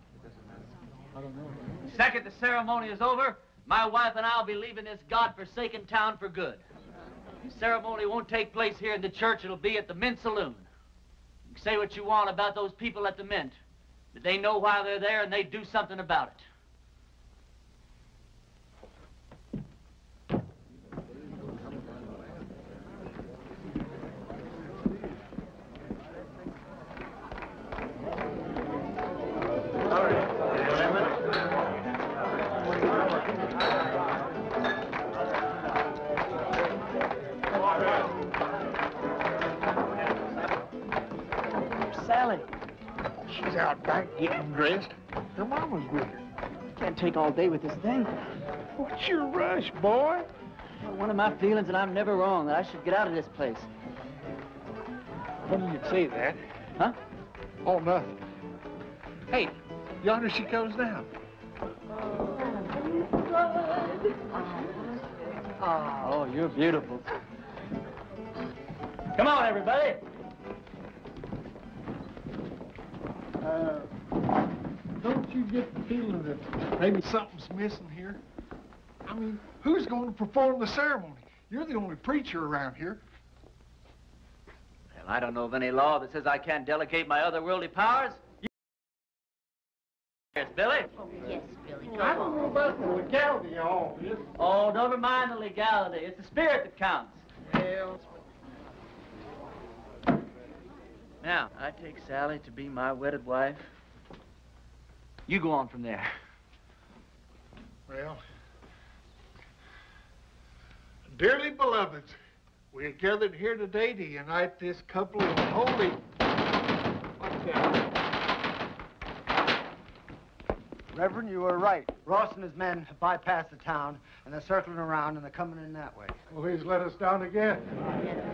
I don't know. The second the ceremony is over, my wife and I will be leaving this godforsaken town for good. The ceremony won't take place here in the church. It'll be at the Mint Saloon. You can say what you want about those people at the Mint, but they know why they're there and they do something about it. She's out back getting dressed. Her mama's with her. Can't take all day with this thing. What's your rush, boy? Well, one of my feelings, and I'm never wrong, that I should get out of this place. When do you say that? Huh? Oh, nothing. Hey, yonder she comes down. Oh, you're beautiful. Come on, everybody. Don't you get the feeling that maybe something's missing here? I mean, who's going to perform the ceremony? You're the only preacher around here. Well, I don't know of any law that says I can't delegate my otherworldly powers. Yes, Billy? Oh, yes, Billy. I don't know about the legality of all this. Oh, never mind the legality. It's the spirit that counts. Well, now, I take Sally to be my wedded wife. You go on from there. well, dearly beloveds, we are gathered here today to unite this couple in holy... What's that? Reverend, you were right. Ross and his men have bypassed the town, and they're circling around, and they're coming in that way. Well, he's let us down again.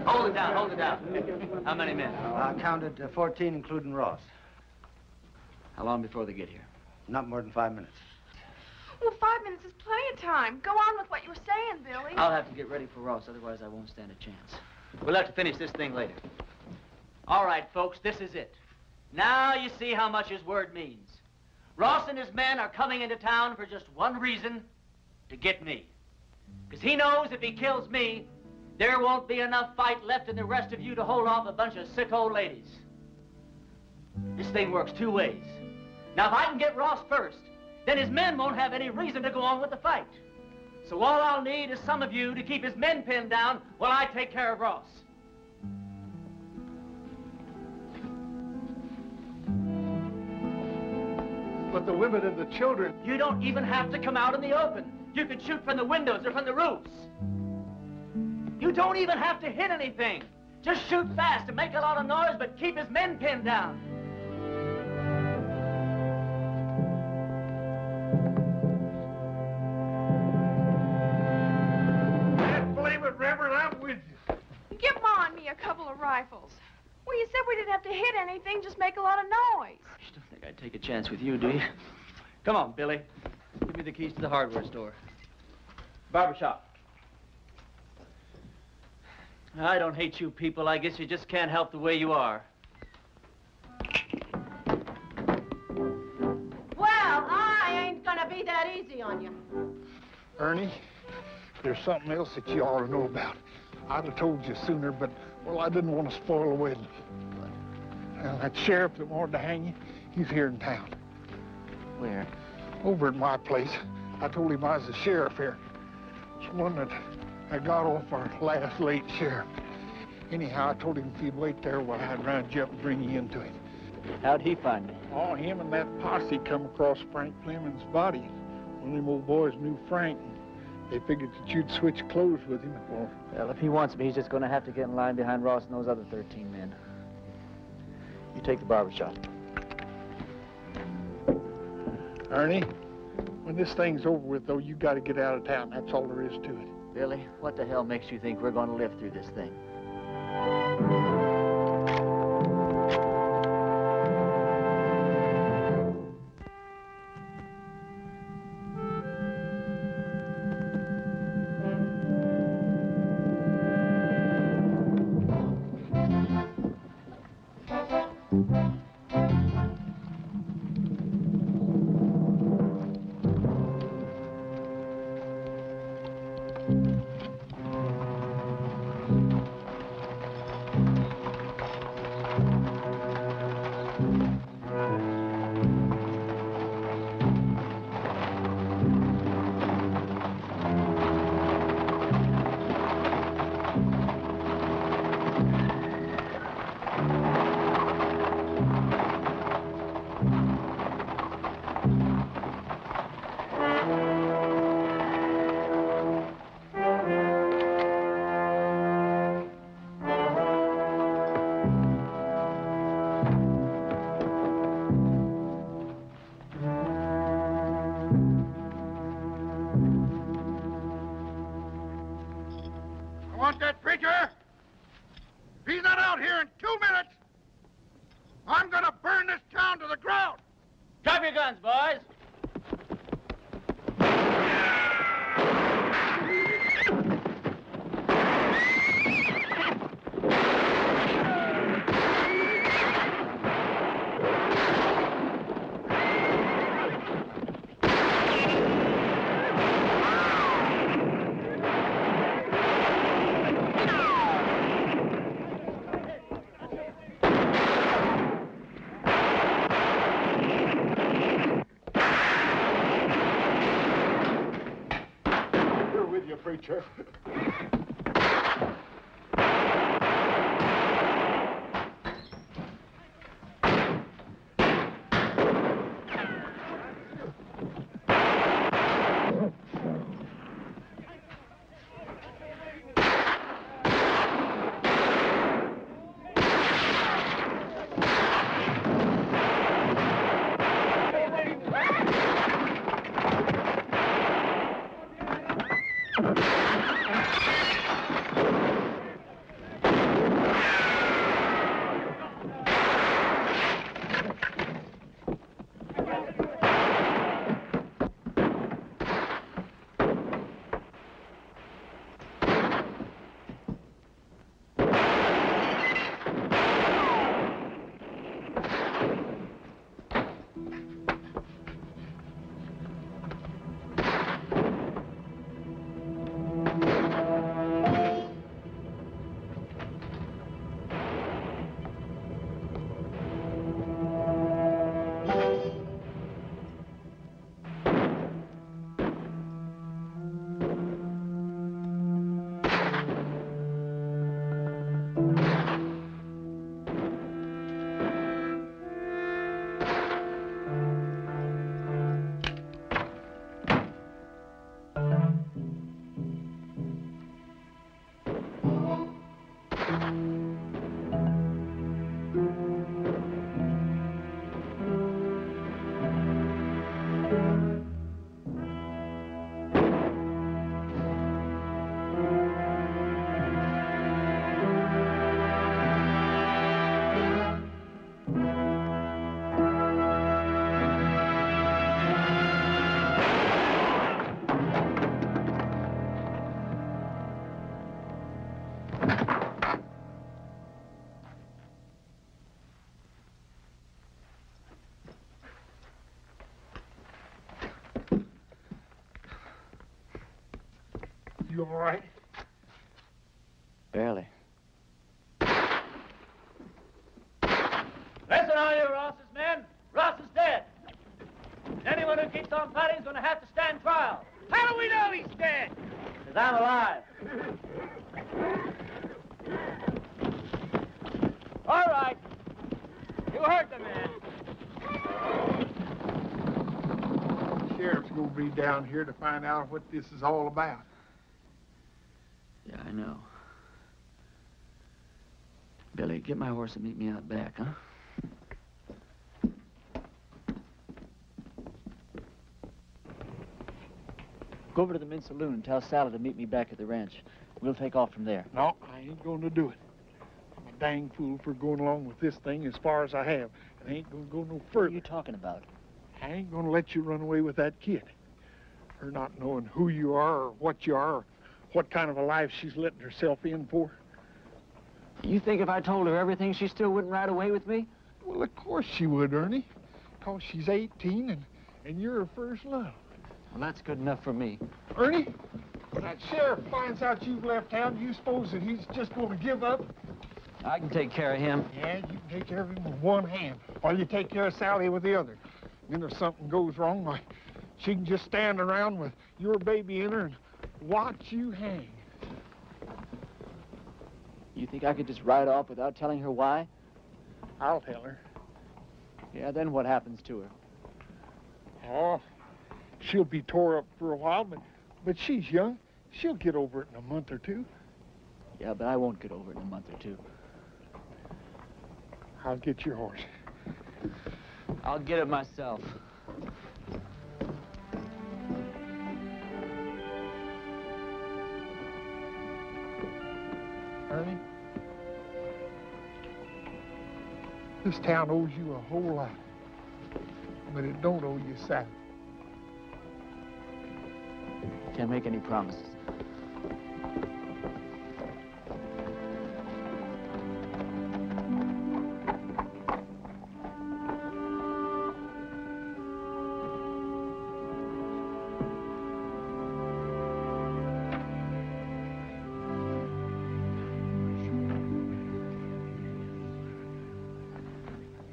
Hold it down, hold it down. How many men? I counted 14, including Ross. How long before they get here? Not more than 5 minutes. Well, 5 minutes is plenty of time. Go on with what you were saying, Billy. I'll have to get ready for Ross, otherwise I won't stand a chance. We'll have to finish this thing later. All right, folks, this is it. Now you see how much his word means. Ross and his men are coming into town for just one reason, to get me. Because he knows if he kills me, there won't be enough fight left in the rest of you to hold off a bunch of sick old ladies. This thing works two ways. Now, if I can get Ross first, then his men won't have any reason to go on with the fight. So all I'll need is some of you to keep his men pinned down while I take care of Ross. But the women and the children... You don't even have to come out in the open. You can shoot from the windows or from the roofs. You don't even have to hit anything. Just shoot fast and make a lot of noise, but keep his men pinned down. Can't blame it, Reverend. I'm with you. Give Ma and me a couple of rifles. Well, you said we didn't have to hit anything, just make a lot of noise. You don't think I'd take a chance with you, do you? Come on, Billy. Give me the keys to the hardware store. Barbershop. I don't hate you people. I guess you just can't help the way you are. Well, I ain't gonna be that easy on you. Ernie, there's something else that you ought to know about. I'd have told you sooner, but, well, I didn't want to spoil the wedding. Well, that sheriff that wanted to hang you, he's here in town. Where? Over at my place. I told him I was the sheriff here. It's one that I got off our last late sheriff. Anyhow, I told him if he'd wait there while I'd round you up and bring you into him. How'd he find me? Oh, him and that posse come across Frank Fleming's body. One of them old boys knew Frank, and they figured that you'd switch clothes with him. Well, if he wants me, he's just going to have to get in line behind Ross and those other 13 men. You take the barbershop. Ernie, when this thing's over with, though, you got to get out of town. That's all there is to it. Billy, what the hell makes you think we're going to live through this thing? Want that preacher? If he's not out here in 2 minutes, I'm gonna burn this town to the ground. Drop your guns, boys. Preacher. Barely. Listen, all you Ross's men. Ross is dead. Anyone who keeps on fighting is going to have to stand trial. How do we know he's dead? Because I'm alive. All right. You heard the man. The sheriff's gonna be down here to find out what this is all about. Yeah, I know. Billy, get my horse and meet me out back, huh? Go over to the men's saloon and tell Sally to meet me back at the ranch. We'll take off from there. No, I ain't gonna do it. I'm a dang fool for going along with this thing as far as I have. I ain't gonna go no further. What are you talking about? I ain't gonna let you run away with that kid. Her not knowing who you are or what you are or what kind of a life she's letting herself in for. You think if I told her everything, she still wouldn't ride away with me? Well, of course she would, Ernie. Because she's 18 and you're her first love. Well, that's good enough for me. Ernie, when that sheriff finds out you've left town, you suppose that he's just going to give up? I can take care of him. Yeah, you can take care of him with one hand, while you take care of Sally with the other. Then if something goes wrong, why, she can just stand around with your baby in her and watch you hang. You think I could just ride off without telling her why? I'll tell her. Yeah, then what happens to her? Oh, she'll be tore up for a while, but she's young. She'll get over it in a month or two. Yeah, but I won't get over it in a month or two. I'll get your horse. I'll get it myself. Ernie, this town owes you a whole lot, but it don't owe you Sally. Can't make any promises.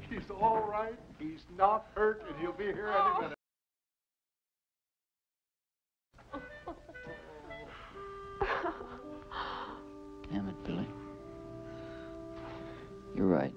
He's all right. He's not hurt, and he'll be here any minute. Damn it, Billy. You're right.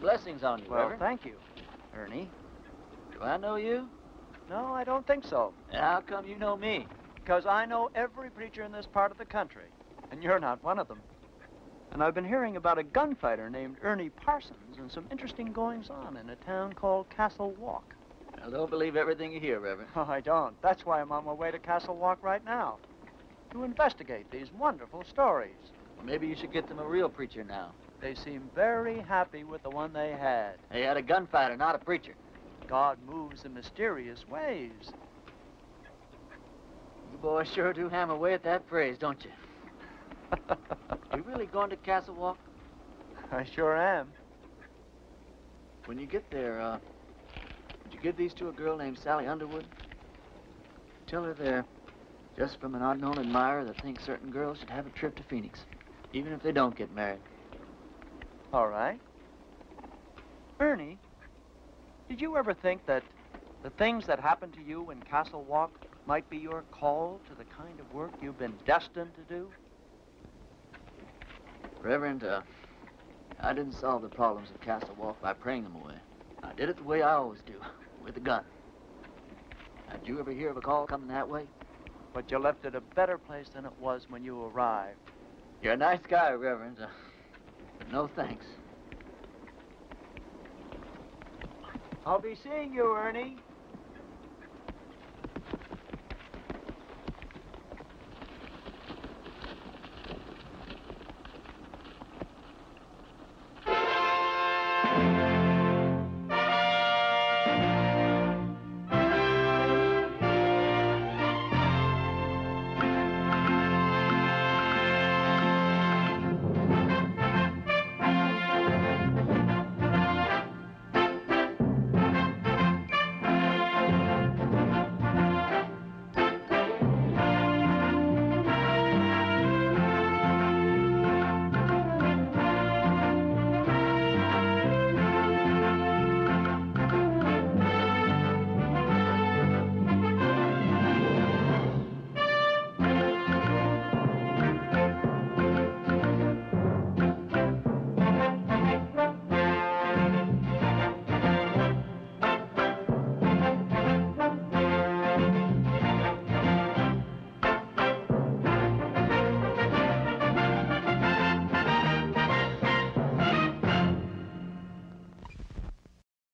Blessings on you, Well, Reverend. thank you, Ernie. Do I know you? No, I don't think so. How come you know me? Because I know every preacher in this part of the country, and you're not one of them. And I've been hearing about a gunfighter named Ernie Parsons and some interesting goings-on in a town called Castle Walk. Well, don't believe everything you hear, Reverend. Oh, I don't. That's why I'm on my way to Castle Walk right now, to investigate these wonderful stories. Well, maybe you should get them a real preacher now. They seem very happy with the one they had. They had a gunfighter, not a preacher. God moves in mysterious ways. You boys sure do hammer away at that phrase, don't you? You really going to Castle Walk? I sure am. When you get there, would you give these to a girl named Sally Underwood? Tell her they're just from an unknown admirer that thinks certain girls should have a trip to Phoenix, even if they don't get married. All right. Ernie, did you ever think that the things that happened to you in Castle Walk might be your call to the kind of work you've been destined to do? Reverend, I didn't solve the problems of Castle Wolf by praying them away. I did it the way I always do, with a gun. Did you ever hear of a call coming that way? But you left it a better place than it was when you arrived. You're a nice guy, Reverend, but no thanks. I'll be seeing you, Ernie.